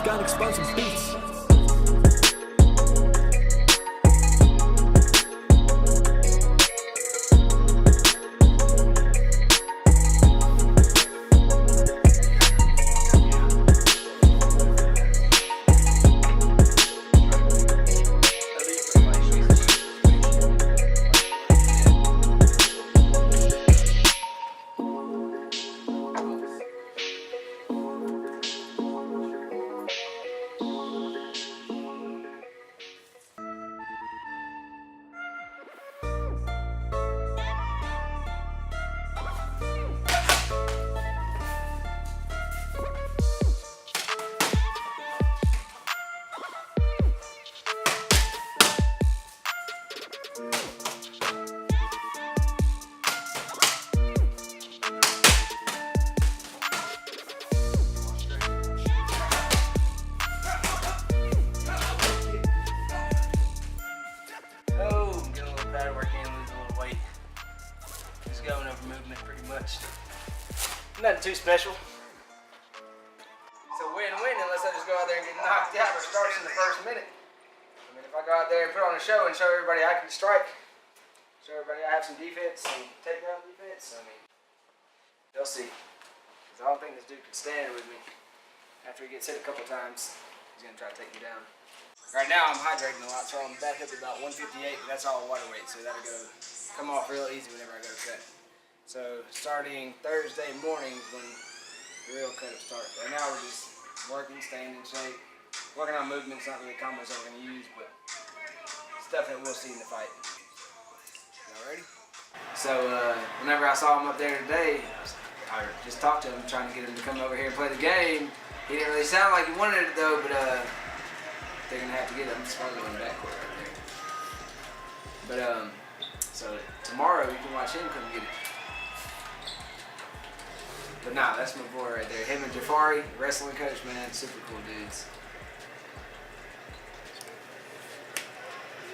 gun, explosive beats. Nothing too special. It's a win-win unless I just go out there and get knocked out or starts in the first minute. I mean, if I go out there and put on a show and show everybody I can strike, show everybody I have some defense, some takedown defense, I mean, they'll see. Because I don't think this dude can stand with me. After he gets hit a couple times, he's going to try to take me down. Right now I'm hydrating a lot, so I'm back up to about 158, but that's all water weight, so that'll come off real easy whenever I go to set. So starting Thursday morning is when the real cut-up starts. Right now we're just working, staying in shape, working on movements, not really combos that we're going to use, but stuff that we'll see in the fight. Y'all ready? So whenever I saw him up there today, I just talked to him, trying to get him to come over here and play the game. He didn't really sound like he wanted it though, but they're going to have to get him. It's probably going backcourt right there. But so tomorrow you can watch him come get it. But nah, that's my boy right there. Him and Jafari, wrestling coach, man, super cool dudes.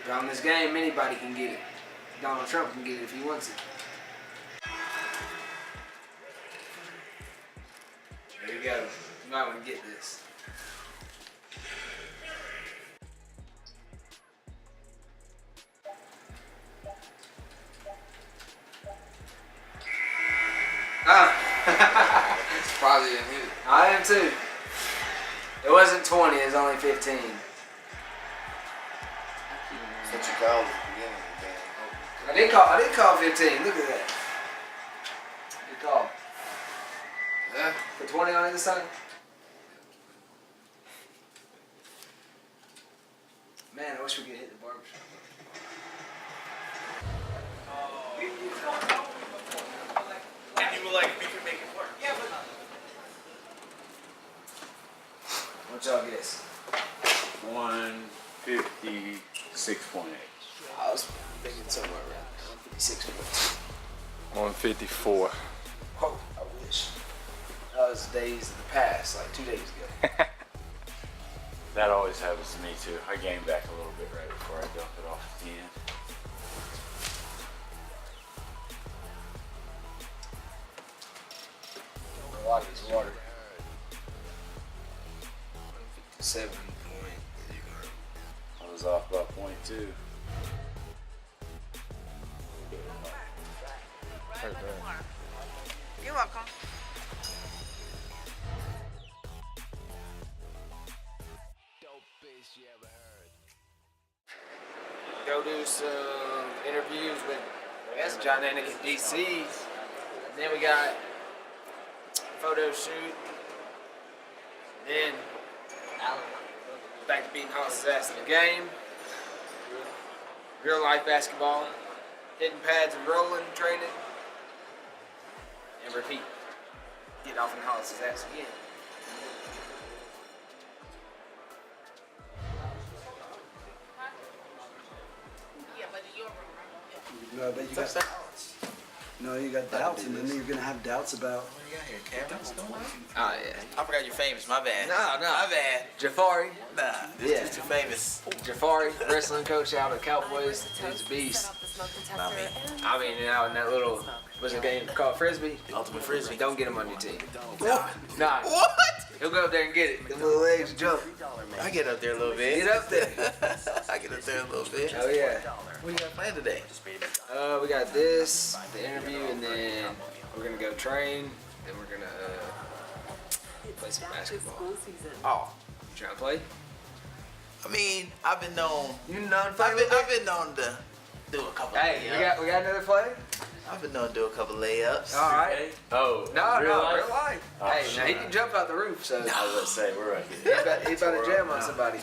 But on this game, anybody can get it. Donald Trump can get it if he wants it. There you go. You might want to get this. It's probably a hit. I am too. It wasn't 20, it was only 15. That's what you called it at the beginning of the game. I did call 15. Look at that. Good call. Yeah. Put 20 on either side. Man, I wish we could hit the barbershop. And you were like, we could make it work. Yeah, but What y'all guess? 156.8. I was thinking somewhere around 156 points. 154. Oh, I wish. That was days of the past, like 2 days ago. That always happens to me too. I gain back a little bit right before I dump it off at the end. A lot of this water. 157 point. I was off by 0.2. You're welcome. Go do some interviews with, I guess, John Anik in DC. And then we got a photo shoot. Then back to beating Hollis' ass in the game. Real life basketball. Hitting pads and rolling, training. And repeat. Get off in Hollis' ass again. No, but you got doubts. No, you got doubts, and then you're gonna have doubts about. what do you got here, cameras? Oh yeah. I forgot you're famous. My bad. No. My bad. Jafari. Nah, this Yeah. dude's too famous. Jafari, wrestling coach out of Cowboys. Dude's a beast. Not me. I mean, out in that little, what's the game called? Frisbee? Ultimate Frisbee. Don't get him on your team. What? Nah. What? He'll go up there and get it. The little legs jump. I get up there a little bit. Get up there. I get up there a little bit. Oh yeah. What you got planned today? We got this, the interview, and then we're gonna go train. Then we're gonna play some basketball. Oh, You trying to play? I mean, I've been known. You know, I've been known to do a couple. Hey, layups. we got another play. I've been known to do a couple layups. All right. Oh, No, real life? real life. Oh, Hey, shit. now he can jump out the roof, so I was about to say, we're right he's about to jam on somebody.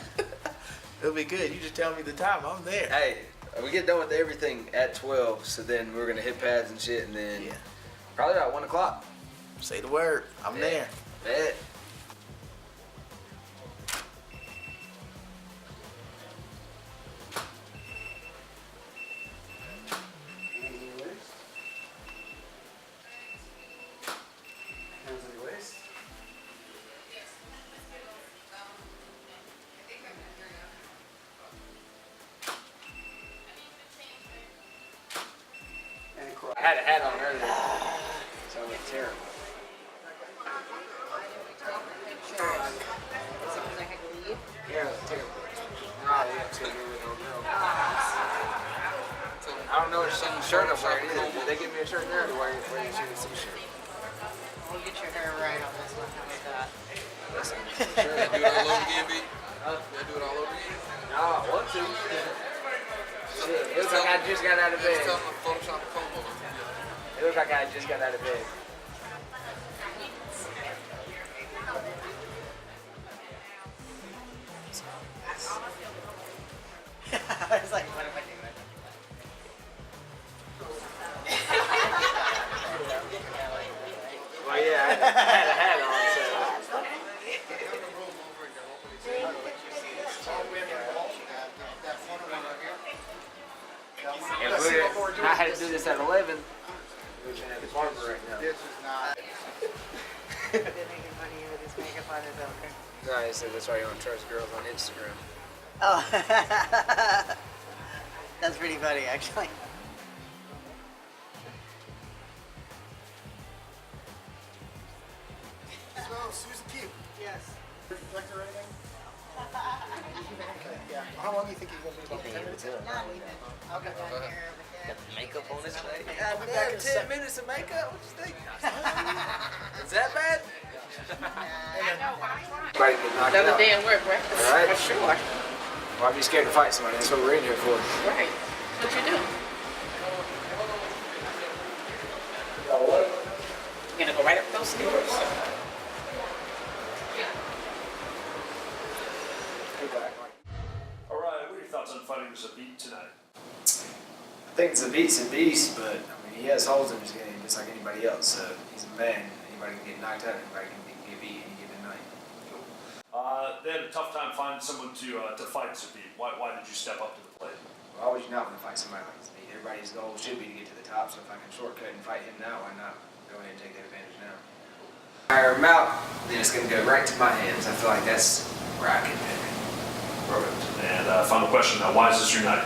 It'll be good. You just tell me the time. I'm there. Hey, we get done with everything at 12, so then we're gonna hit pads and shit, and then Yeah. probably about 1 o'clock. Say the word. I'm there. Bet. I had a hat on earlier, so it looked terrible. Yeah, it looked terrible. Nah, yeah, it's gonna be with no girl. I don't know which shirt I'm wearing either. Did they give me a shirt there to wear you see the t-shirt? We'll get your hair right on this one. How about that? Listen, Do it all over again, B? You do it all over again? nah, one, two. Shit, it looks like I just got out of bed. Tell them to Photoshop the phone over. It looks like I just got out of bed. I was like, what am I doing? Well, yeah, I had a hat on, so. And I had to do this at 11. Which is at the barber right now. They're making money with his makeup on his own. No, he said that's why you don't trust girls on Instagram. Oh, that's pretty funny, actually. So, Susan Q. Yes. Reflector or anything? Yeah. How long do you think you're going to be about 10 minutes? Not even. I'll go down here over here. Makeup on his face. God damn, 10 minutes of makeup? What you think? Is that bad? Everybody get knocked Another out. day at work, right? All right. For sure. Why be scared to fight somebody? That's what we're in here for. Right. What you do? You're gonna go right up those stairs. All right, what are your thoughts on fighting Zabit tonight? I think Zabit's a beast, but I mean, he has holes in his game just like anybody else. So he's a man. Anybody can get knocked out. Anybody can get beat any given night. They had a tough time finding someone to fight Zabit. Why did you step up to the plate? Why would you not want to fight somebody like Zabit? Everybody's goal should be to get to the top. So if I can shortcut and fight him now, why not go ahead and take that advantage now? Fire him out, then it's going to go right to my hands. I feel like that's where I can pick. Perfect. And final question now, why is this your night?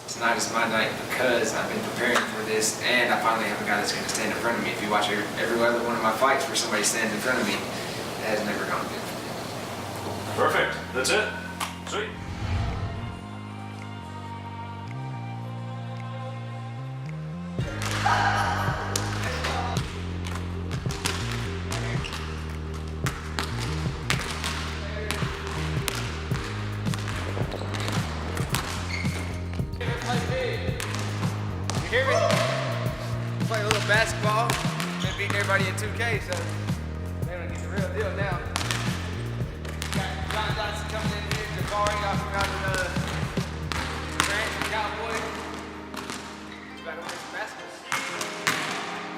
Tonight is my night because I've been preparing for this, and I finally have a guy that's going to stand in front of me. If you watch every other one of my fights where somebody stands in front of me, it has never gone good. Perfect. That's it. Sweet. You hear me? Play a little basketball. Been beating everybody in 2K, so man, it's the real deal now. Got John Johnson coming in here, Jabari off from out of Grant, Cowboy. Got to play some basketball.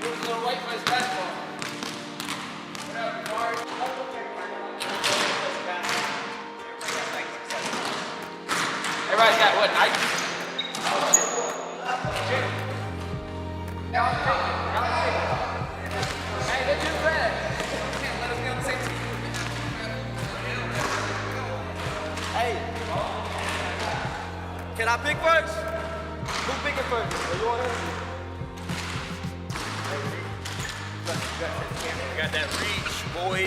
Give us a little weight for this basketball. What up, Jabari? Everybody's got what, Nike? Hey, they're too bad. Can't let them be on the same team. Hey. Can I pick first? Who's picking first? Are you on it? Got that reach, boy.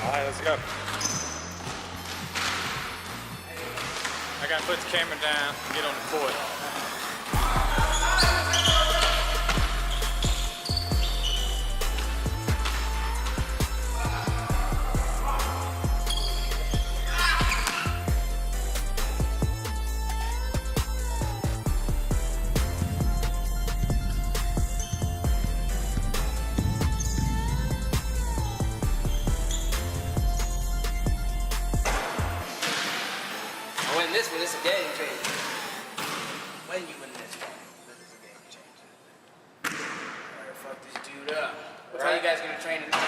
Alright, let's go. I gotta put the camera down, get on the court. I win this one, it's a game changer. When you win this one, this is a game changer. Alright, fuck this dude up. What time you guys gonna train tonight?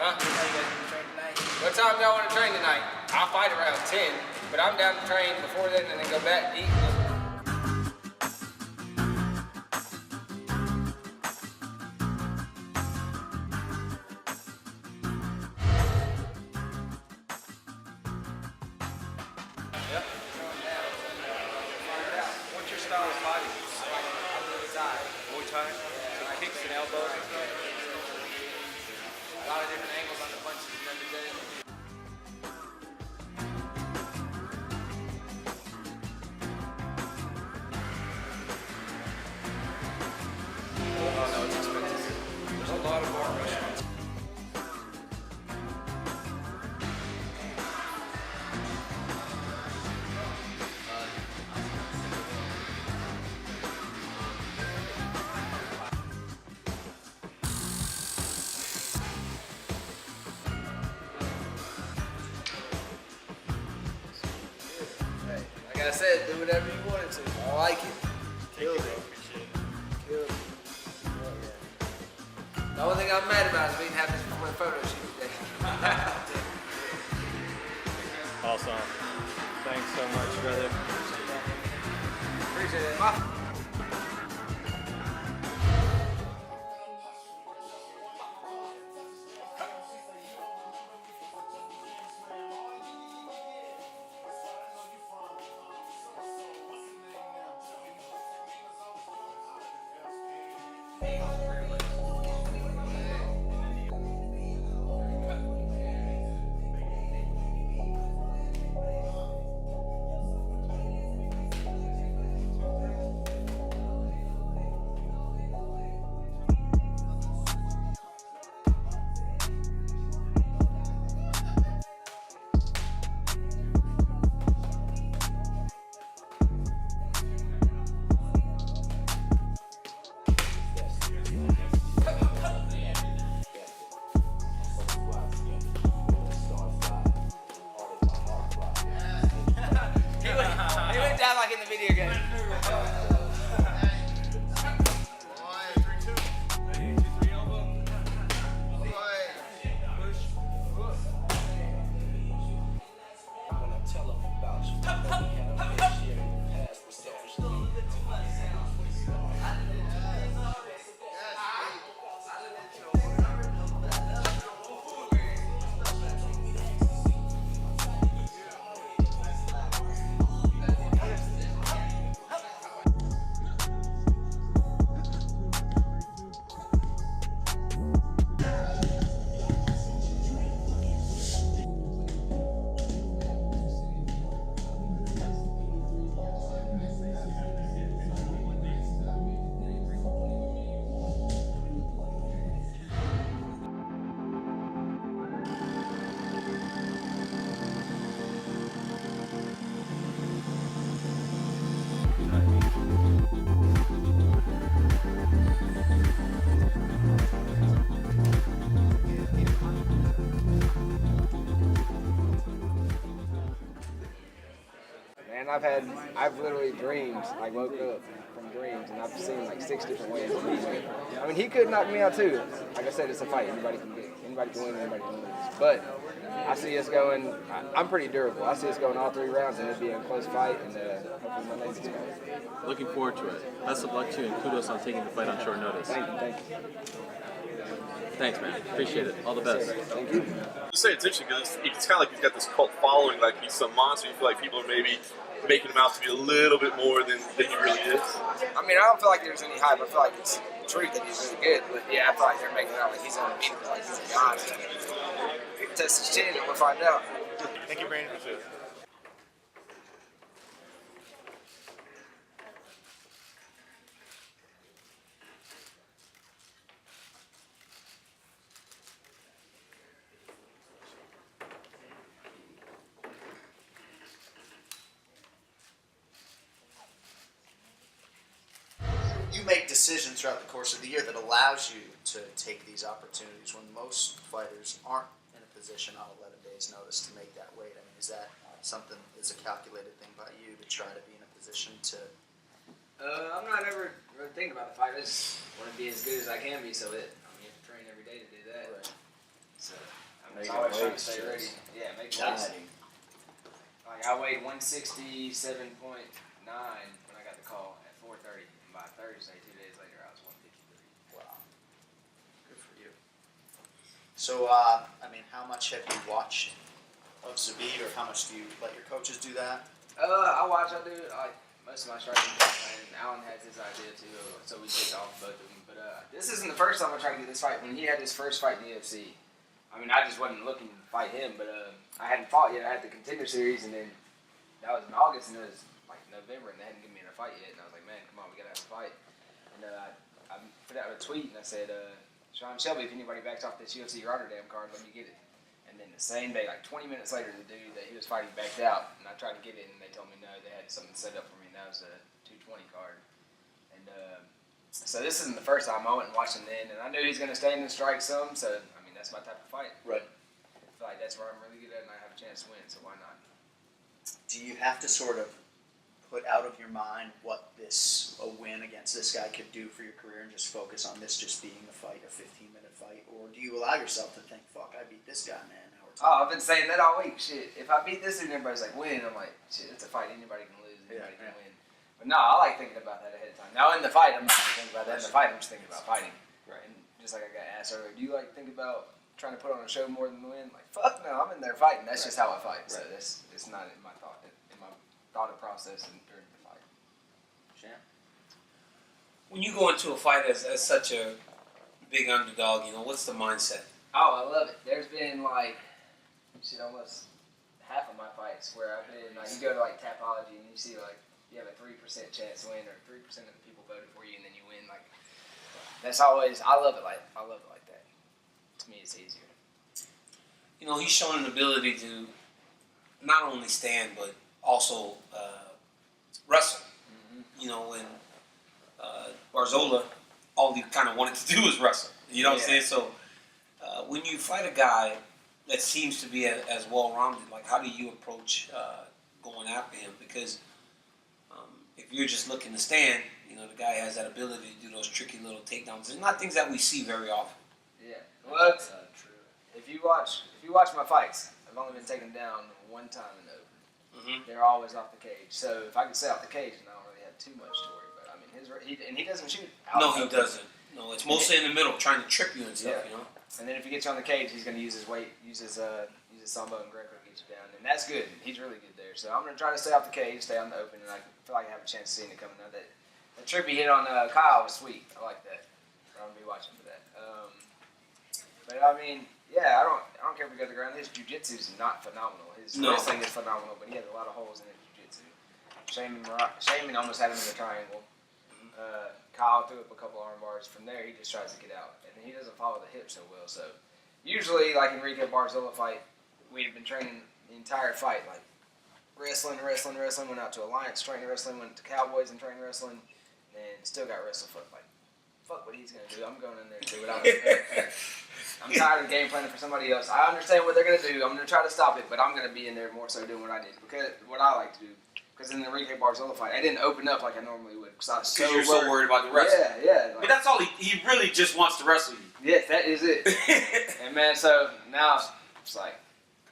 Huh? What time you guys gonna train tonight? What time y'all wanna train tonight? I'll fight around 10, but I'm down to train before then and then go back and eat. What's your style of fighting? Muay Thai? So kicks and elbows and stuff? A lot of different angles on the punches and everything. Oh no, it's expensive. There's a lot of arm restaurants. Hey, like I said, do whatever you wanted to. I like it. Killed it. Killed it. Oh, yeah. The only thing I'm mad about is we didn't have this before the photo shoot today. Awesome. Thanks so much, brother. Appreciate it. Bye. He went down like in the video game. Man, I've literally dreamed, like woke up from dreams, and I've seen like 6 different ways to beat him. I mean, he could knock me out too. Like I said, it's a fight. Anybody can win, anybody can lose. But I see us going. I'm pretty durable. I see us going all 3 rounds, and it'd be a close fight, and hopefully my legs go. Looking forward to it. Best of luck to you, and kudos on taking the fight on short notice. Thank you. Thanks, man. Appreciate it. All the best. I say it's interesting because it's kind of like he's got this cult following, like he's some monster. You feel like people are maybe making him out to be a little bit more than he really is. I mean, I don't feel like there's any hype. I feel like it's true that he's really good. But yeah, I feel like they're making it out like he's unbeatable, like he's a god. Test his chin and we'll find out. Thank you, Brandon. You make decisions throughout the course of the year that allows you to take these opportunities when most fighters aren't in a position on 11 days' notice to make that weight. I mean, is that something is a calculated thing by you to try to be in a position to? I'm not ever really thinking about the fight. I just want to be as good as I can be. So you have to train every day to do that. Right. So I'm always trying to stay ready. Yeah, make weights. Like I weighed 167.9 when I got the call at 4:30. By Thursday, 2 days later, I was 153. Wow. Good for you. So, I mean, how much have you watched of Zabit, or how much do you let your coaches do that? I watch. I do like most of my striking, and Alan has his idea too, so we take off both of them. But this isn't the first time I tried to get this fight. When he had his first fight in the UFC, I mean, I just wasn't looking to fight him, but I hadn't fought yet. I had the Contender Series, and then that was in August, and it was like November, and they hadn't given me a fight yet, and I was like, man, come on, we gotta have a fight. And I put out a tweet, and I said, Sean Shelby, if anybody backs off this UFC Rotterdam card, let me get it. And then the same day, like 20 minutes later, the dude that he was fighting backed out, and I tried to get it, and they told me no, they had something set up for me, and that was a 220 card. And so this isn't the first time I went and watched him then, and I knew he's gonna stand and strike some, so I mean that's my type of fight. Right. I feel like that's where I'm really good at, and I have a chance to win, so why not? Do you have to sort of put out of your mind what a win against this guy could do for your career and just focus on this just being a fight, a 15-minute fight? Or do you allow yourself to think, fuck, I beat this guy, man. Now we're I've been saying that all week. Shit, if I beat this dude and everybody's like, win, I'm like, shit, it's a fight. Anybody can lose. Anybody can win. But no, I like thinking about that ahead of time. Now in the fight, I'm not thinking about that. In the fight, I'm just thinking about fighting. Right. And just like I got asked earlier, do you like think about trying to put on a show more than win? Like, fuck no, I'm in there fighting. That's just how I fight. So that's it's not in my thought process and during the fight. When you go into a fight as such a big underdog, you know, what's the mindset? Oh, I love it. There's been like, shit, almost half of my fights where I've been like, you go to like Tapology and you see like, you have a 3% chance to win, or 3% of the people voted for you, and then you win. Like, that's always, I love it like that. To me, it's easier. You know, he's shown an ability to not only stand, but also wrestle. You know, when Barzola, all he kind of wanted to do was wrestle. You know what I'm saying? So when you fight a guy that seems to be as well-rounded, like how do you approach going after him? Because if you're just looking to stand, you know, the guy has that ability to do those tricky little takedowns. It's not things that we see very often. Yeah. Well, that's true. If you watch my fights, I've only been taken down one time in the open. They're always off the cage. So if I can stay off the cage, then I don't really have too much to worry about. I mean, he doesn't shoot. No, he doesn't. No, it's mostly in the middle, trying to trip you and stuff. You know. And then if he gets you on the cage, he's going to use his weight, use his sambo and Greco to get you down, and that's good. He's really good there. So I'm going to try to stay off the cage, stay on the open, and I feel like I have a chance of seeing it coming. Now that trip he hit on Kyle was sweet. I like that. I'm going to be watching for that. But I mean, yeah, I don't care if he goes to the ground. His jiu-jitsu is not phenomenal. His wrestling is phenomenal, but he has a lot of holes in his jiu-jitsu. Shaman almost had him in the triangle. Kyle threw up a couple arm bars. From there, he just tries to get out. And he doesn't follow the hips so well. So usually, like Enrique Barzola fight, we had been training the entire fight, like wrestling, went out to Alliance, training wrestling, went to Cowboys and trained wrestling, and still got wrestled. Fuck what he's going to do. I'm going in there and do what I'm going to do. I'm tired of game planning for somebody else. I understand what they're going to do. I'm going to try to stop it, but I'm going to be in there more so doing what I did, because what I like to do. Because in the Enrique Barzola fight, I didn't open up like I normally would. Because you're so worried about the wrestling. Yeah. But that's all he really just wants to wrestle you. Yes, that is it. And man, so now it's like,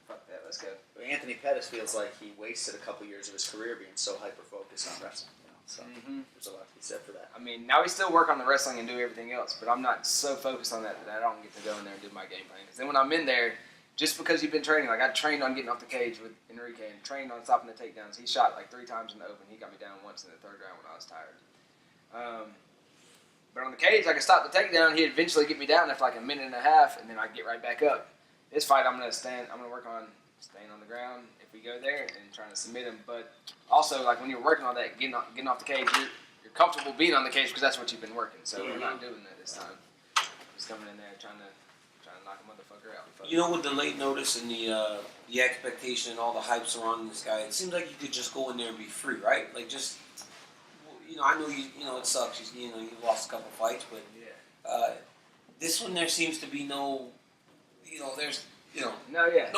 fuck that, let's go. Anthony Pettis feels like he wasted a couple years of his career being so hyper-focused on wrestling. You know? So there's a lot to be said for that. I mean, now we still work on the wrestling and do everything else, but I'm not so focused on that I don't get to go in there and do my game plan. Because then when I'm in there, just because you've been training, like I trained on getting off the cage with Enrique and trained on stopping the takedowns. He shot like 3 times in the open. He got me down once in the 3rd round when I was tired. But on the cage, I could stop the takedown. He'd eventually get me down after like a minute and a half, and then I'd get right back up. This fight, I'm gonna work on staying on the ground if we go there and trying to submit him. But also, like when you're working on that, getting off the cage, you're comfortable being on the cage because that's what you've been working. So we're not doing that this time. Just coming in there trying to knock a motherfucker out. You know, with the late notice and the expectation and all the hype surrounding this guy, it seems like you could just go in there and be free, right? Like just, you know, I know it sucks. You lost a couple fights, but this one there seems to be no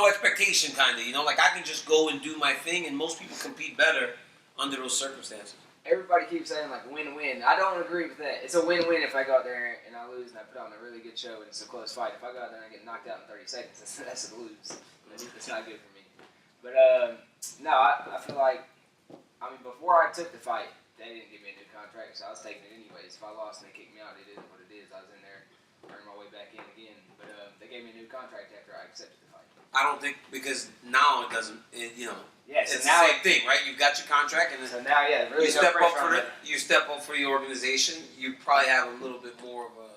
expectation, kind of. You know, like I can just go and do my thing, and most people compete better under those circumstances. Everybody keeps saying like win-win. I don't agree with that. It's a win-win if I go out there and I lose and I put on a really good show and it's a close fight. If I go out there and I get knocked out in 30 seconds, that's a lose. That's not good for me. But no, I feel like, I mean, before I took the fight, they didn't give me a new contract, so I was taking it anyways. If I lost and they kicked me out, it is what it is. I was in there, earning my way back in again. But they gave me a new contract after I accepted the fight. I don't think, because now it doesn't, Yeah, so it's now the same thing, right? You've got your contract, and so now, really you step up for it. You step up for the organization. You probably have a little bit more of a.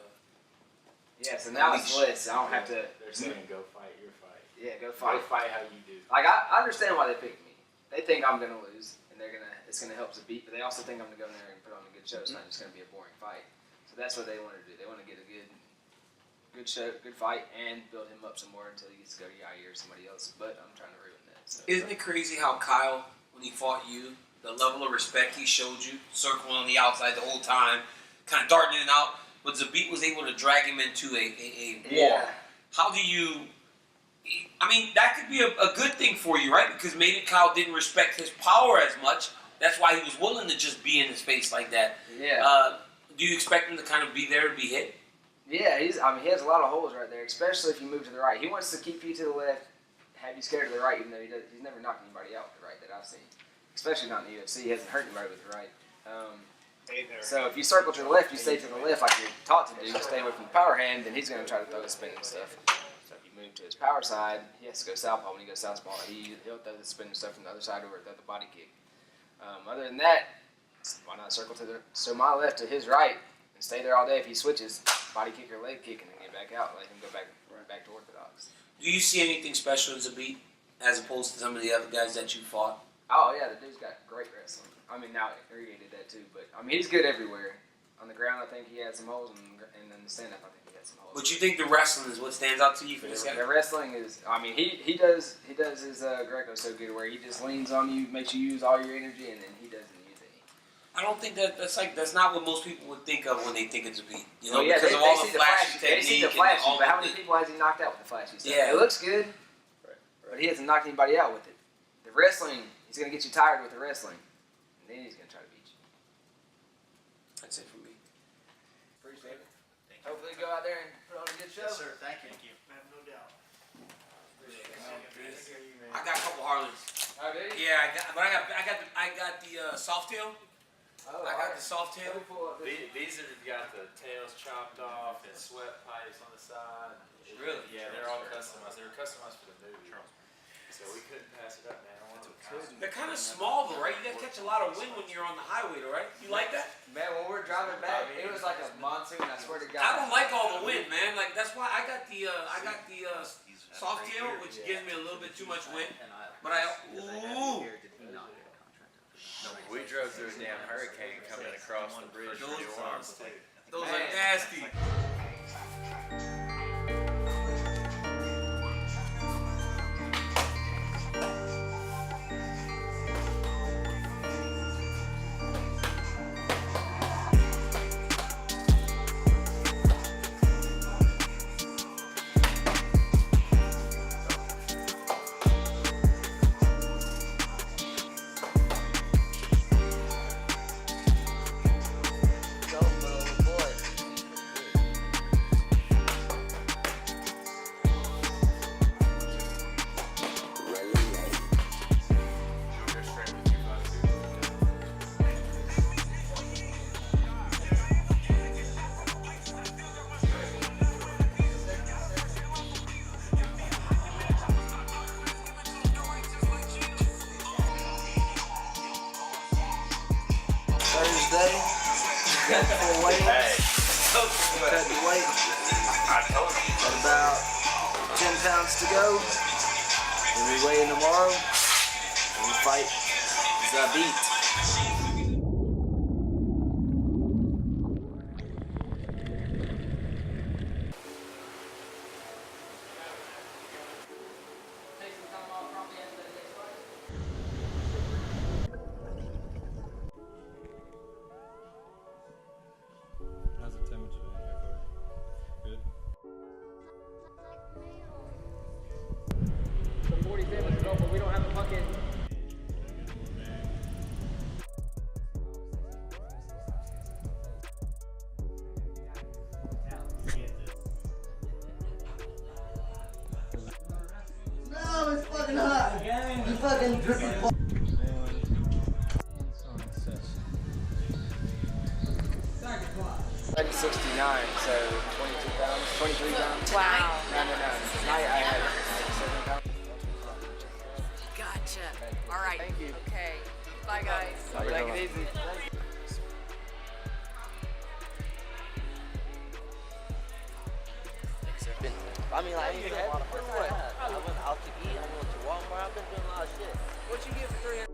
Yeah, so now it's less. I don't have to. They're saying go fight your fight. Yeah, go fight. Go fight how you do. Like I understand why they picked me. They think I'm gonna lose, and it's gonna help Zabit, but they also think I'm gonna go in there and put on a good show. It's not just gonna be a boring fight. So that's what they want to do. They want to get a good show, good fight, and build him up some more until he gets to go to Yair or somebody else. But I'm trying to ruin that. So. Isn't it crazy how Kyle, when he fought you, the level of respect he showed you, circling on the outside the whole time, kind of darting in and out, but Zabit was able to drag him into a war. Yeah. How do you... I mean, that could be a good thing for you, right? Because maybe Kyle didn't respect his power as much. That's why he was willing to just be in his face like that. Yeah. Do you expect him to kind of be there to be hit? Yeah, he has a lot of holes right there, especially if you move to the right. He wants to keep you to the left, have you scared of the right, even though he's never knocked anybody out with the right that I've seen. Especially not in the UFC. He hasn't hurt anybody with the right. So if you circle to the left, you stay to the left like you're taught to do, stay away from the power hand, then he's going to try to throw the spinning stuff. So if you move to his power side, he has to go southpaw. When he goes southpaw, he'll throw the spinning stuff from the other side or throw the body kick. Other than that, why not circle to my left to his right and stay there all day? If he switches, body kick or leg kick, and then get back out and let him go back to orthodox. Do you see anything special in Zabit as opposed to some of the other guys that you fought? Oh, yeah, the dude's got great wrestling. I mean, now Enrique did that too, but I mean, he's good everywhere. On the ground, I think he had some holes, and then the stand-up, I think he had some holes. But you think the wrestling is what stands out to you for this guy? The wrestling is, I mean, he does his Greco so good where he just leans on you, makes you use all your energy, and then he doesn't use any. I don't think that's not what most people would think of when they think of Zabit. You know, Well, yeah, because of all the flashy they see the technique flashy, and all but how the many people has he knocked out with the flashy stuff? Yeah. It looks good, but he hasn't knocked anybody out with it. The wrestling, he's going to get you tired with the wrestling, and then he's going to try to beat you. That's it for me. Appreciate it. Hopefully you go out there and put on a good show. Yes, sir. Thank you. I have no doubt. I got a couple Harleys. Oh, did you? Yeah, I got the soft tail. Oh, I got the soft tail. Let me pull up this. These have got the tails chopped off and sweat pipes on the side. Really? Yeah, they're all customized. They were customized for the movie. So we couldn't pass it up, man. They're kind of small though, right? You guys catch a lot of wind when you're on the highway, though, right? You like that? Man, when we were driving back, it was like a monsoon. I swear to God. I don't like all the wind, man. Like that's why I got the soft tail, which gives me a little bit too much wind. But We drove through a damn hurricane coming across the bridge from New Orleans. Those are nasty. full weight. Hey, Cut the weight. I told you. Got about 10 pounds to go. Then we weigh in tomorrow. And we fight Zabit. How's the temperature in here for you? Good? So 47 to go, but we don't have a bucket. No, it's fucking hot. You fucking dripping. Like 69, so 22 pounds, 23 pounds. Wow. No. Tonight I had 7 pounds. Gotcha. All right. Thank you. Okay. Bye, guys. Take it easy. I mean, like, anything a lot of fun. I went out to eat, I went to Walmart, I've been doing a lot of shit. What you get for 300?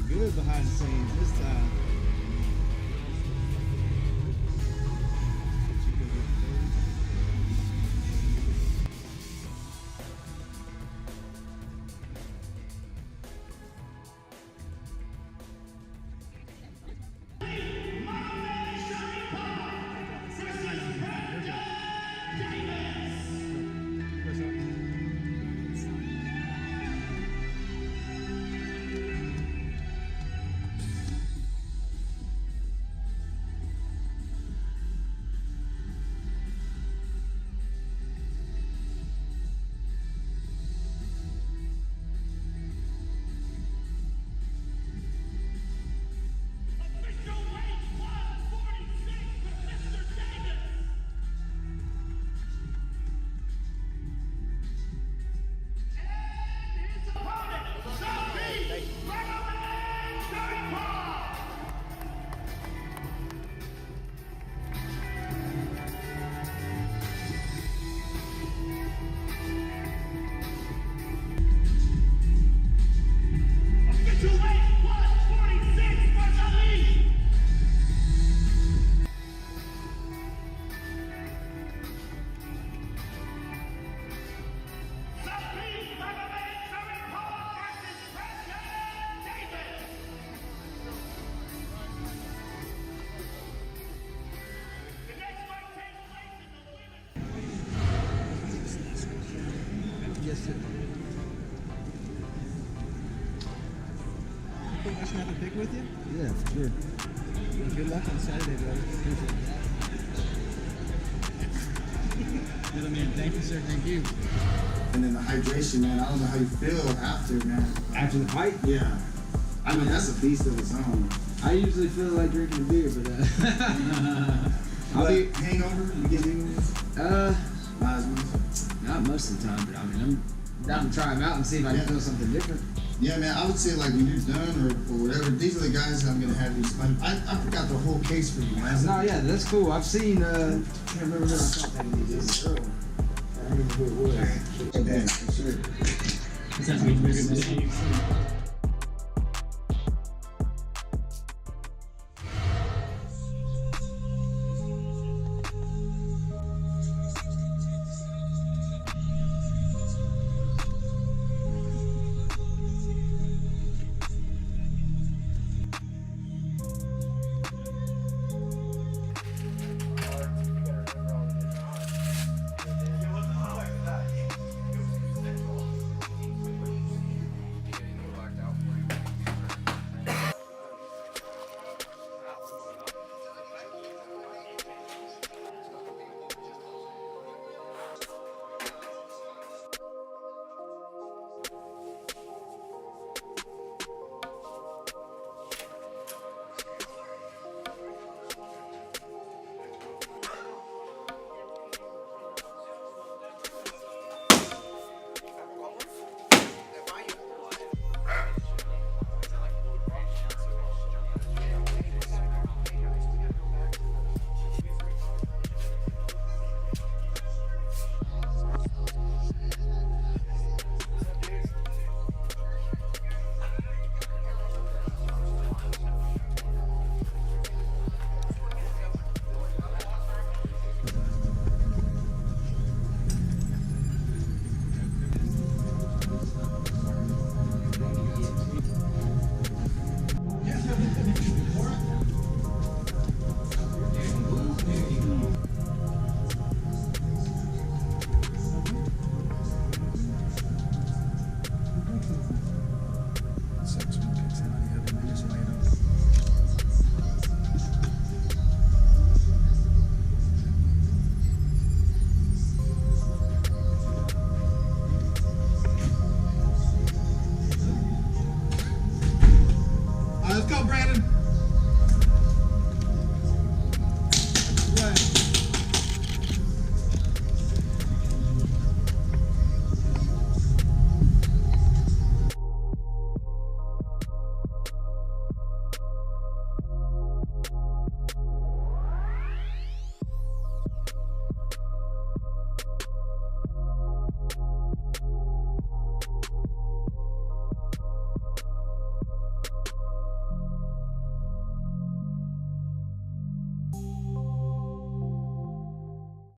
Good behind the scenes this time. Much have a pick with you? Yeah, for sure. Well, good luck on Saturday, brother. Appreciate it. Good, man. Thank you, sir. Thank you. And then the hydration, man. I don't know how you feel after, man. After the fight? Yeah. I mean, that's a beast of its own. I usually feel like drinking a beer, but Hangover? You get hangovers? Not as much. Not most of the time, but I mean, I'm down to try them out and see if I can feel something different. Yeah, man, I would say like when you're done or whatever, these are the guys I'm gonna have you explain. I forgot the whole case for you, man. No, yeah, that's cool. I've seen, can't remember who I saw that these girl. I don't remember who it was. Okay, for sure. It sounds like you're